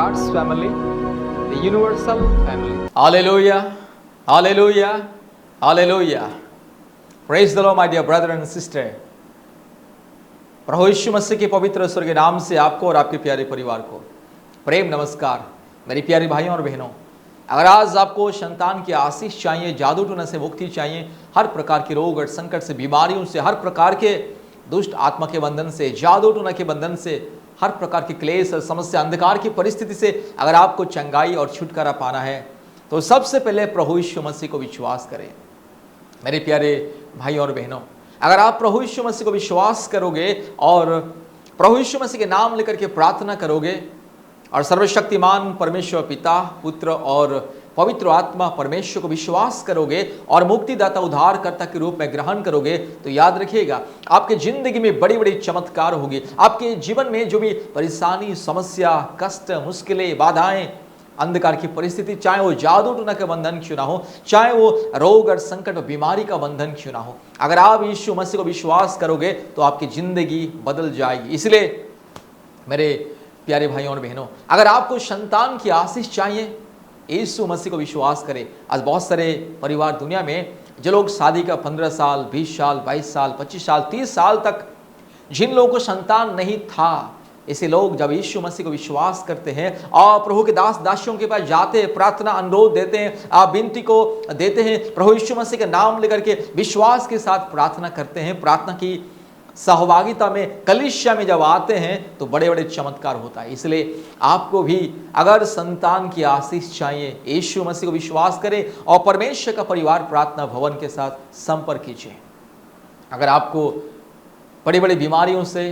God's family, the universal family. Hallelujah, hallelujah, hallelujah. Praise the Lord, my dear brother and sister. प्रभु यीशु मसीह के पवित्र स्वर्गीय नाम से आपको और आपके प्यारे परिवार को प्रेम नमस्कार। मेरी प्यारी भाइयों और बहनों, अगर आज आपको संतान की आशीष चाहिए, जादू टोना से मुक्ति चाहिए, हर प्रकार के रोग और संकट से, बीमारियों से, हर प्रकार के दुष्ट आत्मा के बंधन से, जादू टोना के बंधन से, हर प्रकार की क्लेश और समस्या, अंधकार की परिस्थिति से अगर आपको चंगाई और छुटकारा पाना है तो सबसे पहले प्रभु यीशु मसीह को विश्वास करें। मेरे प्यारे भाई और बहनों, अगर आप प्रभु यीशु मसीह को विश्वास करोगे और प्रभु यीशु मसीह के नाम लेकर के प्रार्थना करोगे और सर्वशक्तिमान परमेश्वर पिता, पुत्र और पवित्र आत्मा परमेश्वर को विश्वास करोगे और मुक्तिदाता उद्धारकर्ता के रूप में ग्रहण करोगे, तो याद रखिएगा आपके जिंदगी में बड़ी बड़ी चमत्कार होगी। आपके जीवन में जो भी परेशानी, समस्या, कष्ट, मुश्किलें, बाधाएं, अंधकार की परिस्थिति, चाहे वो जादू टोना का बंधन क्यों ना हो, चाहे वो रोग और संकट और बीमारी का बंधन क्यों ना हो, अगर आप यीशु मसीह को विश्वास करोगे तो आपकी जिंदगी बदल जाएगी। इसलिए मेरे प्यारे भाइयों और बहनों, अगर आपको संतान की आशीष चाहिए, यीशु मसीह को विश्वास करें। आज बहुत सारे परिवार दुनिया में जो लोग शादी का 15 साल, 20 साल, 22 साल, 25 साल, 30 साल तक जिन लोगों को संतान नहीं था, ऐसे लोग जब यीशु मसीह को विश्वास करते हैं और प्रभु के दास दासियों के पास जाते हैं, प्रार्थना अनुरोध देते हैं, आप विनती को देते हैं, प्रभु यीशु मसीह का नाम लेकर के विश्वास के साथ प्रार्थना करते हैं, प्रार्थना की सहभागिता में, कलीसिया में जब आते हैं तो बड़े बड़े चमत्कार होता है। इसलिए आपको भी अगर संतान की आशीष चाहिए, यीशु मसीह को विश्वास करें और परमेश्वर का परिवार प्रार्थना भवन के साथ संपर्क कीजिए। अगर आपको बड़ी बड़ी बीमारियों से,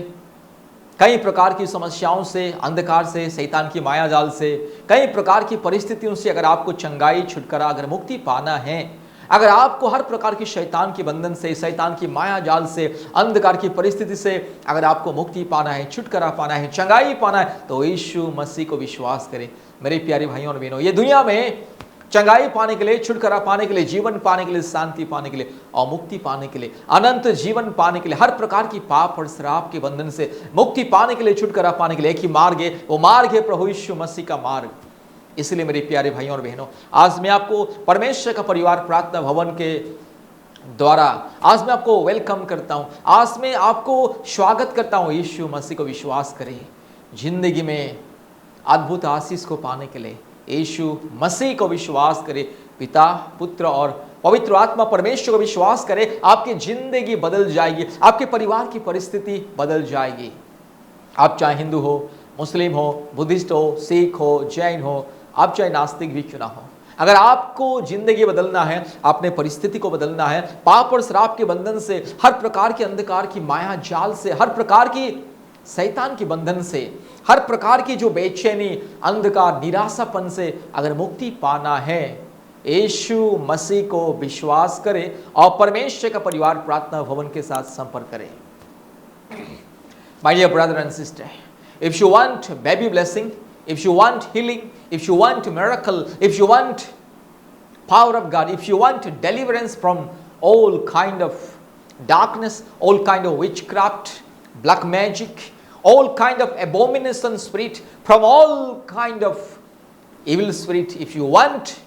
कई प्रकार की समस्याओं से, अंधकार से, शैतान की माया जाल से, कई प्रकार की परिस्थितियों से अगर आपको चंगाई, छुटकारा, अगर मुक्ति पाना है, अगर आपको हर प्रकार की शैतान के बंधन से, शैतान की माया जाल से, अंधकार की परिस्थिति से अगर आपको मुक्ति पाना है, छुटकारा पाना है, चंगाई पाना है, तो यीशु मसीह को विश्वास करें। मेरे प्यारे भाइयों और बहनों, ये दुनिया में चंगाई पाने के लिए, छुटकारा पाने के लिए, जीवन पाने के लिए, शांति पाने के लिए और मुक्ति पाने के लिए, अनंत जीवन पाने के लिए, हर प्रकार की पाप और श्राप के बंधन से मुक्ति पाने के लिए, छुटकारा पाने के लिए एक ही मार्ग है, वो मार्ग है प्रभु यीशु मसीह का मार्ग। इसलिए मेरे प्यारे भाइयों और बहनों, आज मैं आपको परमेश्वर का परिवार प्रार्थना भवन के द्वारा आज मैं आपको वेलकम करता हूं, आज मैं आपको स्वागत करता हूं। यीशु मसीह को विश्वास करें, जिंदगी में अद्भुत आशीष को पाने के लिए यीशु मसीह को विश्वास करें, पिता, पुत्र और पवित्र आत्मा परमेश्वर को विश्वास करें, आपकी जिंदगी बदल जाएगी, आपके परिवार की परिस्थिति बदल जाएगी। आप चाहे हिंदू हो, मुस्लिम हो, बुद्धिस्ट हो, सिख हो, जैन हो, आप चाहे नास्तिक भी क्यों ना हो, अगर आपको जिंदगी बदलना है, अपने परिस्थिति को बदलना है, पाप और श्राप के बंधन से, हर प्रकार के अंधकार की माया जाल से, हर प्रकार की शैतान के बंधन से, हर प्रकार की जो बेचैनी, अंधकार, निराशापन से अगर मुक्ति पाना है, यीशु मसीह को विश्वास करें और परमेश्वर का परिवार प्रार्थना भवन के साथ संपर्क करें। My dear brother and sister, if you want baby blessing, if you want healing, if you want miracle, if you want power of God, if you want deliverance from all kind of darkness, all kind of witchcraft, black magic, all kind of abomination spirit, from all kind of evil spirit, if you want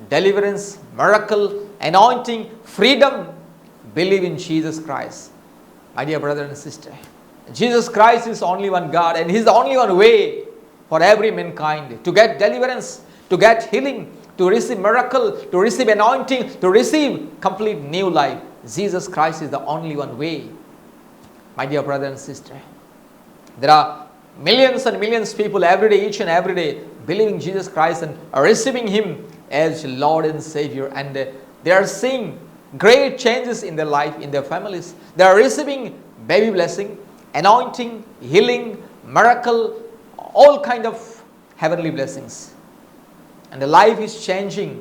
deliverance, miracle, anointing, freedom, believe in Jesus Christ. My dear brother and sister, Jesus Christ is only one God, and He is the only one way for every mankind to get deliverance, to get healing, to receive miracle, to receive anointing, to receive complete new life. Jesus Christ is the only one way. My dear brother and sister, there are millions and millions of people every day, each and every day, believing Jesus Christ and receiving Him as Lord and Savior, and they are seeing great changes in their life, in their families. They are receiving baby blessing, anointing, healing, miracle, all kind of heavenly blessings, and the life is changing,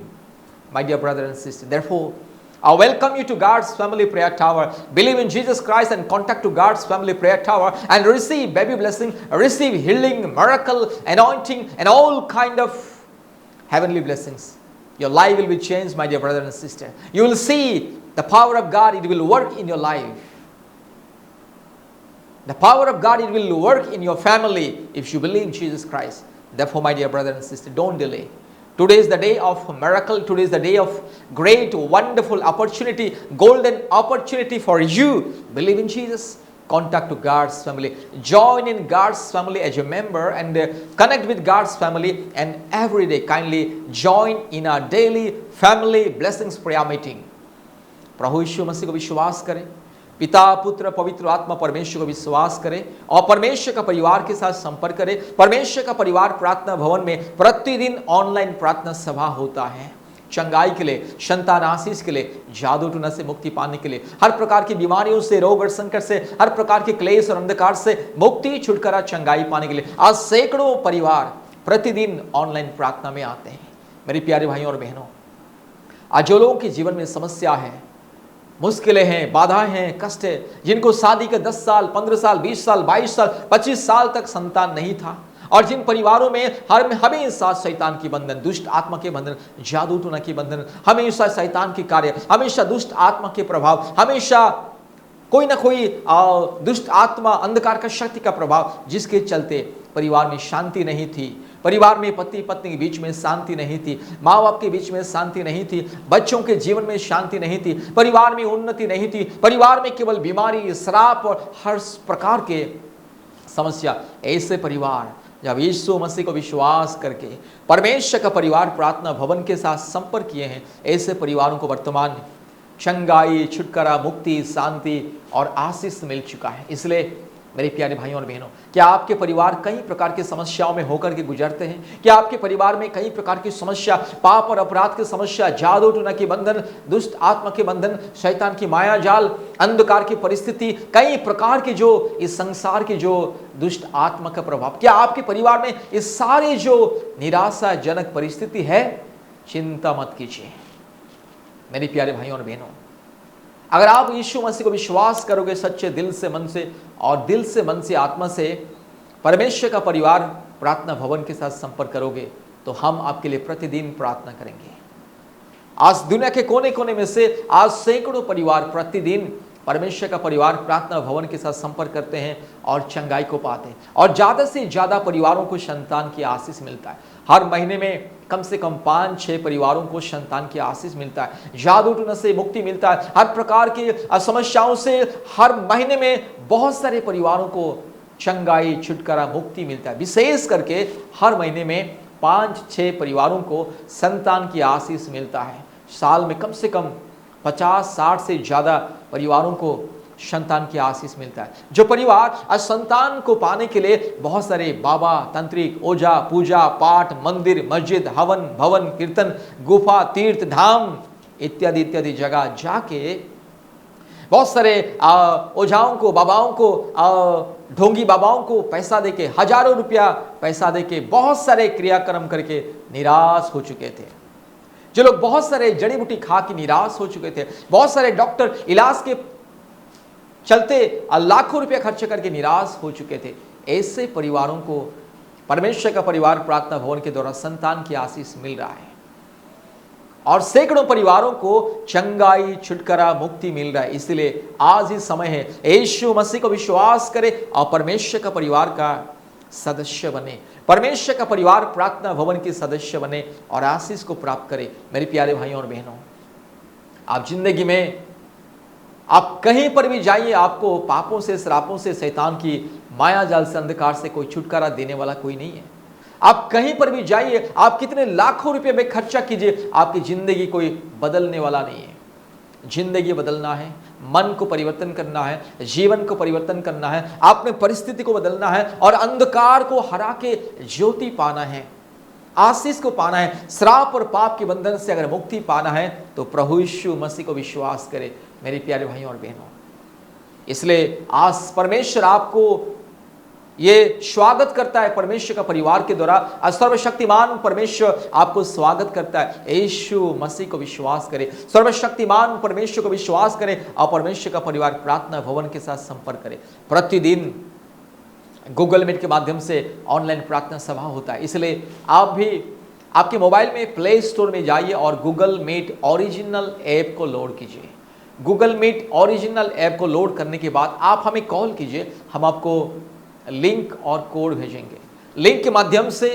my dear brother and sister. Therefore, I welcome you to God's Family Prayer Tower. Believe in Jesus Christ and contact to God's Family Prayer Tower and receive baby blessing, receive healing, miracle, anointing, and all kind of heavenly blessings. Your life will be changed, my dear brother and sister. You will see the power of God, it will work in your life. The power of God, it will work in your family if you believe in Jesus Christ. Therefore, my dear brother and sister, don't delay. Today is the day of miracle. Today is the day of great, wonderful opportunity, golden opportunity for you. Believe in Jesus. Contact to God's family. Join in God's family as a member and connect with God's family. And every day, kindly join in our daily family blessings prayer meeting. प्रभु यीशु मसीह को विश्वास करें, पिता पुत्र पवित्र आत्मा परमेश्वर को विश्वास करें और परमेश्वर का परिवार के साथ संपर्क करें। परमेश्वर का परिवार प्रार्थना भवन में प्रतिदिन ऑनलाइन प्रार्थना सभा होता है। चंगाई के लिए, संतान आशीष के लिए, जादू टूना से मुक्ति पाने के लिए, हर प्रकार की बीमारियों से, रोग और संकट से, हर प्रकार के क्लेश और अंधकार से मुक्ति, छुटकारा, चंगाई पाने के लिए आज सैकड़ों परिवार प्रतिदिन ऑनलाइन प्रार्थना में आते हैं। मेरे प्यारे भाइयों और बहनों, आज जो लोगों के जीवन में समस्या है, मुश्किलें हैं, बाधाएं हैं, कष्ट है, जिनको शादी के 10 साल, 15 साल, 20 साल, 22 साल, 25 साल तक संतान नहीं था, और जिन परिवारों में हमेशा शैतान की बंधन, दुष्ट आत्मा के बंधन, जादू टोना की बंधन, हमेशा शैतान की कार्य, हमेशा दुष्ट आत्मा के प्रभाव, हमेशा कोई ना कोई दुष्ट आत्मा, अंधकार का शक्ति का प्रभाव, जिसके चलते परिवार में शांति नहीं थी, परिवार में पति पत्नी के बीच में शांति नहीं थी, माँ बाप के बीच में शांति नहीं थी, बच्चों के जीवन में शांति नहीं थी, परिवार में उन्नति नहीं थी, परिवार में केवल बीमारी, श्राप और हर प्रकार के समस्या। ऐसे परिवार जब यीशु मसीह को विश्वास करके परमेश्वर का परिवार प्रार्थना भवन के साथ संपर्क किए हैं, ऐसे परिवारों को वर्तमान में चंगाई, छुटकारा, मुक्ति, शांति और आशीष मिल चुका है। इसलिए मेरे प्यारे भाइयों और बहनों, क्या आपके परिवार कई प्रकार की समस्याओं में होकर के गुजरते हैं? क्या आपके परिवार में कई प्रकार की समस्या, पाप और अपराध की समस्या, जादू टोना की बंधन, दुष्ट आत्मा के बंधन, शैतान की माया जाल, अंधकार की परिस्थिति, कई प्रकार के जो इस संसार के जो दुष्ट आत्मा का प्रभाव, क्या आपके परिवार में इस सारे जो निराशाजनक परिस्थिति है? चिंता मत कीजिए मेरे प्यारे भाइयों और बहनों, अगर आप यीशु मसीह को विश्वास करोगे सच्चे दिल से, मन से, और दिल से, मन से, आत्मा से परमेश्वर का परिवार प्रार्थना भवन के साथ संपर्क करोगे, तो हम आपके लिए प्रतिदिन प्रार्थना करेंगे। आज दुनिया के कोने कोने में से आज सैकड़ों परिवार प्रतिदिन परमेश्वर का परिवार प्रार्थना भवन के साथ संपर्क करते हैं और चंगाई को पाते हैं, और ज़्यादा से ज़्यादा परिवारों को संतान की आशीष मिलता है। हर महीने में कम से कम 5-6 परिवारों को संतान की आशीष मिलता है, जादू टोना से मुक्ति मिलता है, हर प्रकार की समस्याओं से हर महीने में बहुत सारे परिवारों को चंगाई, छुटकारा, मुक्ति मिलता है। विशेष करके हर महीने में 5-6 परिवारों को संतान की आशीष मिलता है। साल में कम से कम 50-60 से ज़्यादा परिवारों को संतान की आशीष मिलता है। जो परिवार संतान को पाने के लिए बहुत सारे बाबा, तांत्रिक, ओझा, पूजा पाठ, मंदिर, मस्जिद, हवन, भवन, कीर्तन, गुफा, तीर्थ, धाम इत्यादि इत्यादि जगह जाके बहुत सारे ओझाओं को, बाबाओं को, ढोंगी बाबाओं को पैसा देके, हजारों रुपया पैसा देके बहुत सारे क्रियाक्रम करके निराश हो चुके थे। जो लोग बहुत सारे जड़ी बूटी खा के निराश हो चुके थे, बहुत सारे डॉक्टर इलाज के चलते लाखों रुपया खर्च करके निराश हो चुके थे, ऐसे परिवारों को परमेश्वर का परिवार प्रार्थना भवन के द्वारा संतान की आशीष मिल रहा है, और सैकड़ों परिवारों को चंगाई, छुटकारा, मुक्ति मिल रहा है। इसलिए आज ही समय है, यीशु मसीह को विश्वास करें और परमेश्वर का परिवार का सदस्य बने, परमेश्वर का परिवार प्रार्थना भवन के सदस्य बने और आशीष को प्राप्त करें। मेरे प्यारे भाइयों और बहनों, आप जिंदगी में आप कहीं पर भी जाइए, आपको पापों से, श्रापों से, शैतान की माया जाल से, अंधकार से कोई छुटकारा देने वाला कोई नहीं है। आप कहीं पर भी जाइए, आप कितने लाखों रुपए में खर्चा कीजिए, आपकी जिंदगी कोई बदलने वाला नहीं है। जिंदगी बदलना है, मन को परिवर्तन करना है, जीवन को परिवर्तन करना है, आपने परिस्थिति को बदलना है और अंधकार को हरा के ज्योति पाना है, आशीष को पाना है, श्राप और पाप के बंधन से अगर मुक्ति पाना है तो प्रभु यीशु मसीह को विश्वास करें मेरे प्यारे भाइयों और बहनों। इसलिए आज परमेश्वर आपको ये स्वागत करता है, परमेश्वर का परिवार के द्वारा सर्वशक्तिमान परमेश्वर आपको स्वागत करता है। यीशु मसीह को विश्वास करें, सर्वशक्तिमान परमेश्वर को विश्वास करें और परमेश्वर का परिवार प्रार्थना भवन के साथ संपर्क करें। प्रतिदिन गूगल मीट के माध्यम से ऑनलाइन प्रार्थना सभा होता है, इसलिए आप भी आपके मोबाइल में प्ले स्टोर में जाइए और गूगल मीट ओरिजिनल ऐप को लोड कीजिए। गूगल मीट ओरिजिनल ऐप को लोड करने के बाद आप हमें कॉल कीजिए, हम आपको लिंक और कोड भेजेंगे। लिंक के माध्यम से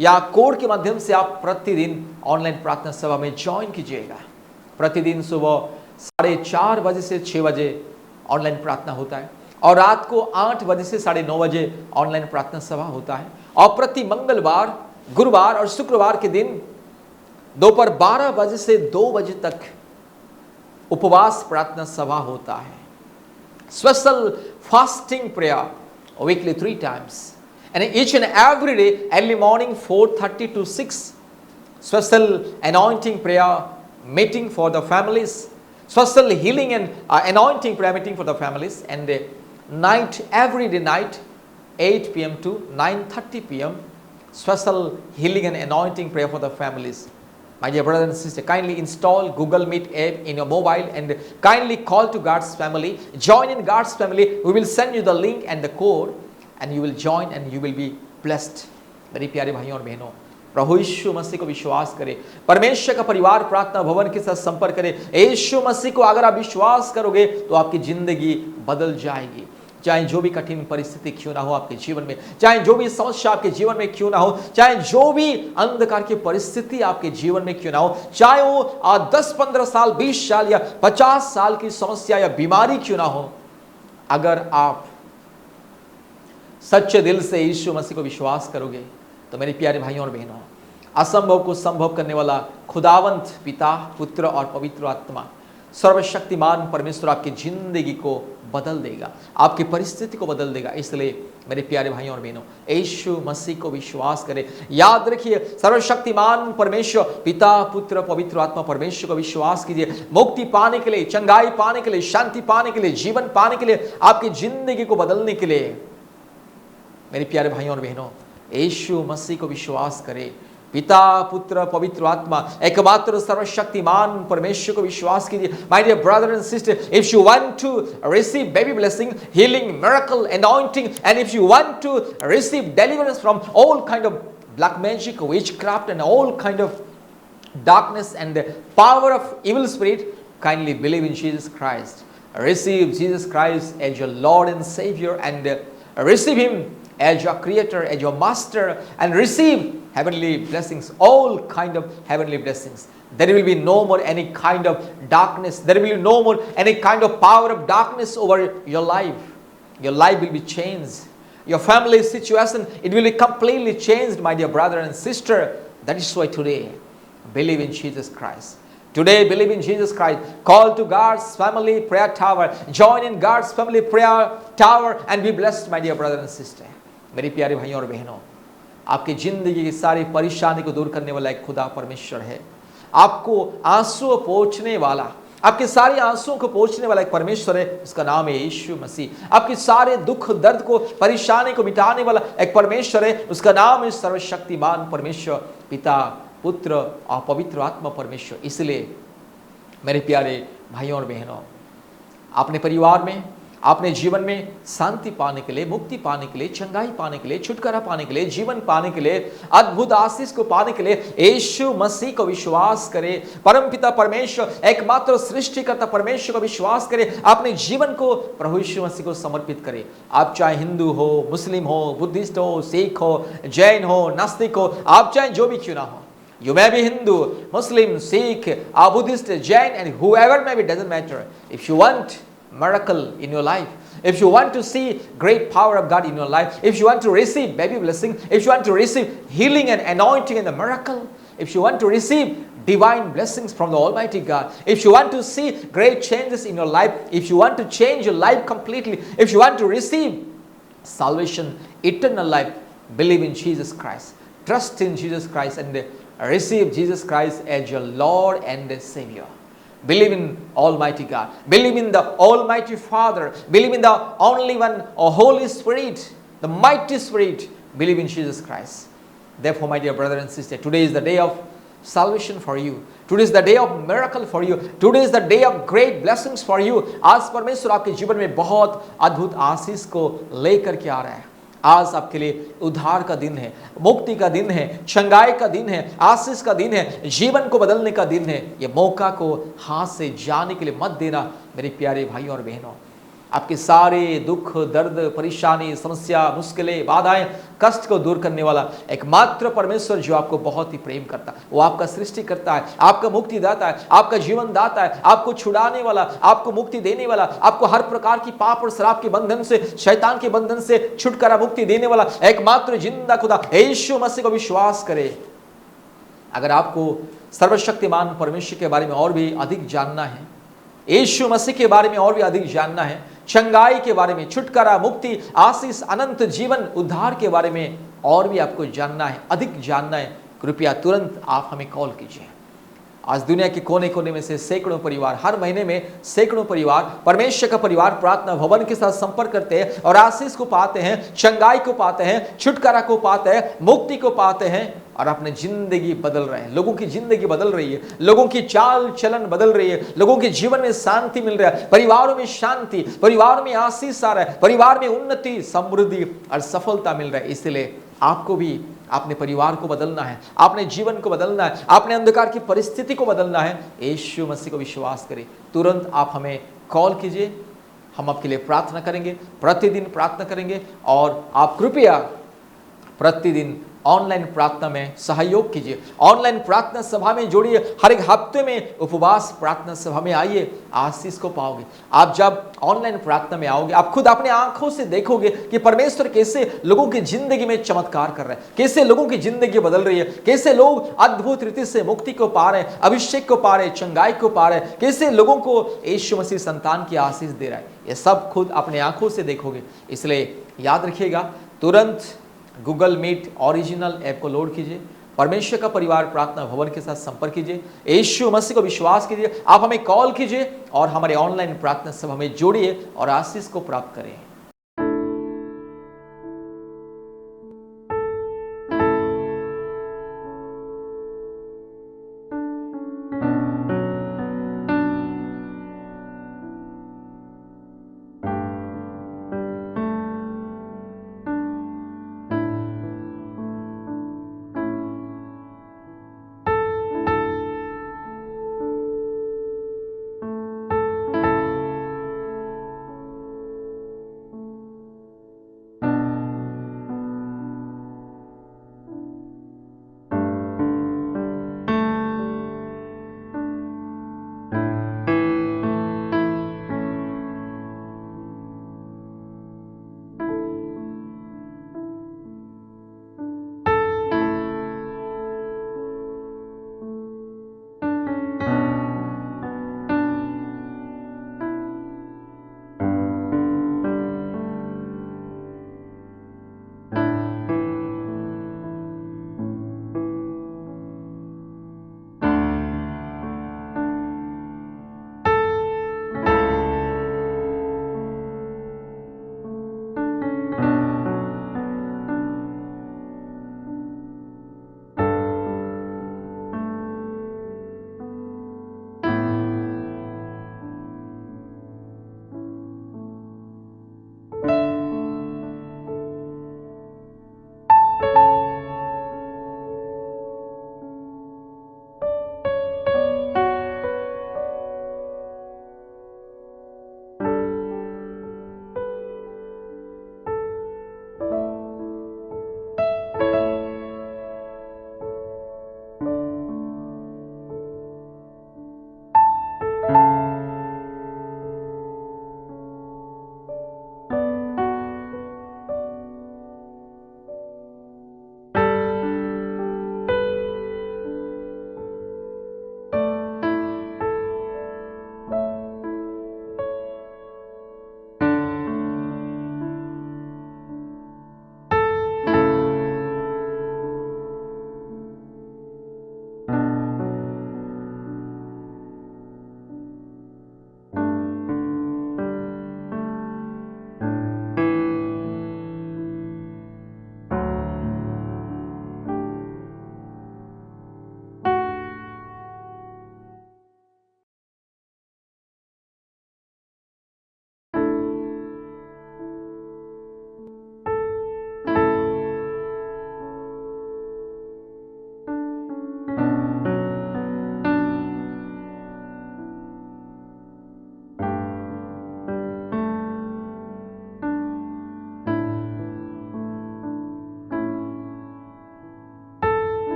या कोड के माध्यम से आप प्रतिदिन ऑनलाइन प्रार्थना सभा में ज्वाइन कीजिएगा। प्रतिदिन सुबह 4:30 बजे से 6 बजे ऑनलाइन प्रार्थना होता है और रात को 8 बजे से 9:30 बजे ऑनलाइन प्रार्थना सभा होता है। और प्रति मंगलवार, गुरुवार और शुक्रवार के दिन दोपहर 12 बजे से 2 बजे तक उपवास प्रार्थना सभा होता है। Special fasting prayer weekly 3 times and each and every day early morning 4:30 to 6 special anointing prayer meeting for the families, special healing and anointing prayer meeting for the families, and night every day night 8 p.m. to 9:30 p.m. special healing and anointing prayer for the families. My dear brothers and sisters, kindly install Google Meet app in your mobile and kindly call to God's family. Join in God's family. We will send you the link and the code and you will join and you will be blessed. मेरे प्यारे भाइयों और बहनों, प्रभु यीशु मसीह को विश्वास करें। परमेश्वर का परिवार प्रार्थना भवन के साथ संपर्क करें। यीशु मसीह को अगर आप विश्वास करोगे तो आपकी जिंदगी बदल जाएगी। चाहे जो भी कठिन परिस्थिति क्यों ना हो आपके जीवन में, चाहे जो भी समस्या आपके जीवन में क्यों ना हो, चाहे जो भी अंधकार की परिस्थिति आपके जीवन में क्यों ना हो, चाहे वो 10-15 साल, 20 साल या 50 साल की समस्या या बीमारी क्यों ना हो, अगर आप सच्चे दिल से यीशु मसीह को विश्वास करोगे तो मेरे प्यारे भाइयों और बहनों, असंभव को संभव करने वाला खुदावंत पिता, पुत्र और पवित्र आत्मा, सर्वशक्तिमान परमेश्वर आपकी जिंदगी को बदल देगा, आपकी परिस्थिति को बदल देगा। इसलिए मेरे प्यारे भाइयों और बहनों, यीशु मसीह को विश्वास करें। याद रखिए, सर्वशक्तिमान परमेश्वर पिता, पुत्र, पवित्र आत्मा परमेश्वर को विश्वास कीजिए। मुक्ति पाने के लिए, चंगाई पाने के लिए, शांति पाने के लिए, जीवन पाने के लिए, आपकी जिंदगी को बदलने के लिए मेरे प्यारे भाइयों और बहनों, यीशु मसीह को विश्वास करें। पिता, पुत्र, पवित्र आत्मा, एकमात्र सर्वशक्तिमान परमेश्वर को विश्वास कीजिए। My dear brother and sister, if you want to receive baby blessing, healing, miracle, anointing, and if you want to receive deliverance from all kind of black magic, witchcraft and all kind of darkness and the power of evil spirit, kindly believe in Jesus Christ. Receive Jesus Christ as your Lord and Savior and receive Him as your Creator, as your Master, and receive heavenly blessings, all kind of heavenly blessings. There will be no more any kind of darkness. There will be no more any kind of power of darkness over your life. Your life will be changed. Your family situation, it will be completely changed, my dear brother and sister. That is why today, believe in Jesus Christ. Today, believe in Jesus Christ. Call to God's family prayer tower. Join in God's family prayer tower and be blessed, my dear brother and sister. मेरी प्यारे भाइयों और बहनों, आपकी जिंदगी की सारी परेशानी को दूर करने वाला एक खुदा परमेश्वर है। आपको आंसू पोंछने वाला, आपके सारे आंसुओं को पोंछने वाला एक परमेश्वर है, उसका नाम है यीशु मसीह। आपके सारे दुख, दर्द को, परेशानी को मिटाने वाला एक परमेश्वर है, उसका नाम है सर्वशक्तिमान परमेश्वर, पिता, पुत्र और पवित्र आत्मा परमेश्वर। इसलिए मेरे प्यारे भाइयों और बहनों, अपने परिवार में, अपने जीवन में शांति पाने के लिए, मुक्ति पाने के लिए, चंगाई पाने के लिए, छुटकारा पाने के लिए, जीवन पाने के लिए, अद्भुत आशीष को पाने के लिए यीशु मसीह को विश्वास करें। परमपिता परमेश्वर, एकमात्र सृष्टिकर्ता परमेश्वर को विश्वास करें। अपने जीवन को प्रभु यीशु मसीह को समर्पित करें। आप चाहे हिंदू हो, मुस्लिम हो, बुद्धिस्ट हो, सिख हो, जैन हो, नास्तिक हो, आप चाहे जो भी क्यों ना हो, you may be Hindu, Muslim, Sikh, or Buddhist, Jain, and whoever may be, doesn't matter. If you want miracle in your life, if you want to see great power of God in your life, if you want to receive baby blessing, if you want to receive healing and anointing and the miracle, if you want to receive divine blessings from the Almighty God, if you want to see great changes in your life, if you want to change your life completely, if you want to receive salvation, eternal life, believe in Jesus Christ, trust in Jesus Christ, and receive Jesus Christ as your Lord and Savior. Believe in Almighty God. Believe in the Almighty Father. Believe in the only one, Holy Spirit, the mighty Spirit. Believe in Jesus Christ. Therefore, my dear brother and sister, today is the day of salvation for you. Today is the day of miracle for you. Today is the day of great blessings for you. आज परमेश्वर आपके जीवन में बहुत अद्भुत आशीष को लेकर के आ रहा है। आज आपके लिए उद्धार का दिन है, मुक्ति का दिन है, चंगाई का दिन है, आशीष का दिन है, जीवन को बदलने का दिन है। ये मौका को हाथ से जाने के लिए मत देना मेरे प्यारे भाइयों और बहनों। आपके सारे दुख, दर्द, परेशानी, समस्या, मुश्किलें, बाधाएं, कष्ट को दूर करने वाला एकमात्र परमेश्वर जो आपको बहुत ही प्रेम करता है, वो आपका सृष्टि करता है, आपका मुक्ति दाता है, आपका जीवन दाता है, आपको छुड़ाने वाला, आपको मुक्ति देने वाला, आपको हर प्रकार की पाप और श्राप के बंधन से, शैतान के बंधन से छुटकारा मुक्ति देने वाला एकमात्र जिंदा खुदा यीशु मसीह को विश्वास करे। अगर आपको सर्वशक्तिमान परमेश्वर के बारे में और भी अधिक जानना है, यीशु मसीह के बारे में और भी अधिक जानना है, चंगाई के बारे में, छुटकारा, मुक्ति, आशीष, अनंत जीवन, उद्धार के बारे में और भी आपको जानना है, अधिक जानना है, कृपया तुरंत आप हमें कॉल कीजिए। आज दुनिया के कोने कोने में से सैकड़ों परिवार, हर महीने में सैकड़ों परिवार, परमेश्वर का परिवार प्रार्थना भवन के साथ संपर्क करते हैं और आशीष को पाते हैं, चंगाई को पाते हैं, छुटकारा को पाते हैं, मुक्ति को पाते हैं और अपनी जिंदगी बदल रहे हैं। लोगों की जिंदगी बदल रही है, लोगों की चाल चलन बदल रही है, लोगों के जीवन में शांति मिल रहा है, परिवारों में शांति, परिवार में आशीष आ रहा है, परिवार में उन्नति, समृद्धि और सफलता मिल रहा है। इसलिए आपको भी अपने परिवार को बदलना है, अपने जीवन को बदलना है, अपने अंधकार की परिस्थिति को बदलना है। यीशु मसीह को विश्वास करें, तुरंत आप हमें कॉल कीजिए, हम आपके लिए प्रार्थना करेंगे, प्रतिदिन प्रार्थना करेंगे और आप कृपया प्रतिदिन ऑनलाइन प्रार्थना में सहयोग कीजिए, ऑनलाइन प्रार्थना सभा में जोड़िए, हर एक हफ्ते में उपवास प्रार्थना सभा में आइए, आशीष को पाओगे। आप जब ऑनलाइन प्रार्थना में आओगे, आप खुद अपने आंखों से देखोगे कि परमेश्वर कैसे लोगों की जिंदगी में चमत्कार कर रहे हैं, कैसे लोगों की जिंदगी बदल रही है, कैसे लोग अद्भुत रीति से मुक्ति को पा रहे हैं, अभिषेक को पा रहे हैं, चंगाई को पा रहे हैं, कैसे लोगों को यीशु मसीह संतान की आशीष दे रहा है। ये सब खुद अपने आंखों से देखोगे। इसलिए याद रखिएगा, तुरंत गूगल मीट ओरिजिनल ऐप को लोड कीजिए, परमेश्वर का परिवार प्रार्थना भवन के साथ संपर्क कीजिए, यीशु मसीह को विश्वास कीजिए, आप हमें कॉल कीजिए और हमारे ऑनलाइन प्रार्थना सभा में जोड़िए और आशीष को प्राप्त करें।